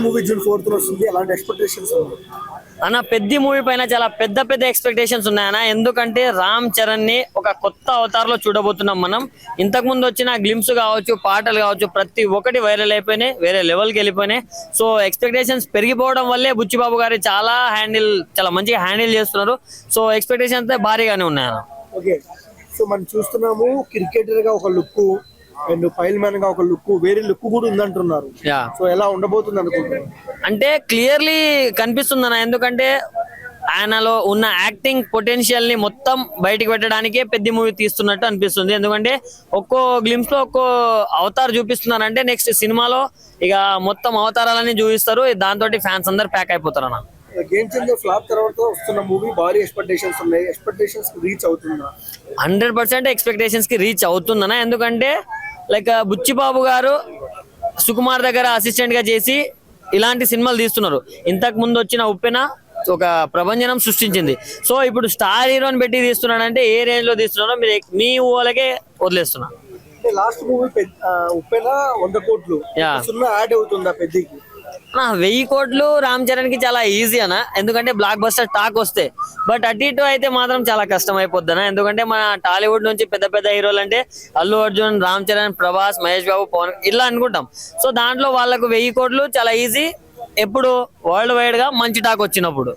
Movie June 4th వస్తుంది. అలాంటి expectations అన్న పెద్ద మూవీ పైన చాలా పెద్ద పెద్ద ఎక్స్పెక్టేషన్స్ ఉన్నాయన్న. ఎందుకంటే రామ్ చరణ్ ని ఒక కొత్త అవతారంలో చూడబోతున్నాం మనం. ఇంతకు ముందు వచ్చిన గ్లిమ్స్ కావచ్చు, పాటలు కావచ్చు, ప్రతి ఒక్కటి వైరల్ అయిపోయినాయి, వేరే లెవెల్కి వెళ్ళిపోయినాయి. సో ఎక్స్పెక్టేషన్స్ పెరిగిపోవడం వల్లే బుచ్చిబాబు గారు చాలా మంచిగా హ్యాండిల్ చేస్తున్నారు. సో ఎక్స్పెక్టేషన్స్ భారీగానే ఉన్నాయన్న. ఓకే, సో మనం చూస్తున్నాము క్రికెటర్ గా ఒక లుక్ అండ్ ఫైల్ మ్యాన్ గా ఒక లుక్, వేరే లుక్ కూడా ఉందంటున్నారు. సో ఎలా ఉండబోతుంది అనుకుంటున్నారు? అంటే క్లియర్లీ కనిపిస్తుంది అన్న. ఎందుకంటే ఆయనలో ఉన్న యాక్టింగ్ పొటెన్షియల్ ని మొత్తం బయటికి పెట్టడానికే పెద్ద మూవీ తీస్తున్నట్టు అనిపిస్తుంది. ఎందుకంటే ఒక్కో గ్లిమ్స్ లో ఒక్కో అవతార్ చూపిస్తున్నారంటే నెక్స్ట్ సినిమాలో ఇక మొత్తం అవతారాలన్నీ చూపిస్తారు. దాంతో ఫ్యాన్స్ అందరు ప్యాక్ అయిపోతారు అన్న. గేమ్ చేంజర్ ఫ్లాప్ తర్వాత వస్తున్న మూవీ భారీ ఎక్స్పెక్టేషన్స్ ఉన్నాయి. ఎక్స్పెక్టేషన్స్ రీచ్ అవుతుందా? 100% ఎక్స్పెక్టేషన్స్ కి రీచ్ అవుతుందన్న. ఎందుకంటే లైక్ బుచ్చిబాబు గారు సుకుమార్ దగ్గర అసిస్టెంట్ గా చేసి ఇలాంటి సినిమాలు తీస్తున్నారు. ఇంతకు ముందు వచ్చిన ఉప్పెన ఒక ప్రభంజనం సృష్టించింది. సో ఇప్పుడు స్టార్ హీరోని పెట్టి తీస్తున్నాడంటే ఏ రేంజ్ లో తీస్తున్నారో మీరు మీ ఊళ్ళకే వదిలేస్తున్నా. లాస్ట్ మూవీ ఉప్పెన 100 కోట్లు యాడ్ అవుతుందా పెద్దకి? 1000 కోట్లు రామ్ చరణ్ కి చాలా ఈజీ అన్న. ఎందుకంటే బ్లాక్ బస్టర్ టాక్ వస్తే. బట్ అటు ఇటు అయితే మాత్రం చాలా కష్టం అయిపోద్ది అన్న. ఎందుకంటే మన టాలీవుడ్ నుంచి పెద్ద పెద్ద హీరోలు అంటే అల్లు అర్జున్, రామ్ చరణ్, ప్రభాస్, మహేష్ బాబు, పవన్ ఇలా అనుకుంటాం. సో దాంట్లో వాళ్ళకు 1000 కోట్లు చాలా ఈజీ. ఎప్పుడు వరల్డ్ వైడ్ గా మంచి టాక్ వచ్చినప్పుడు.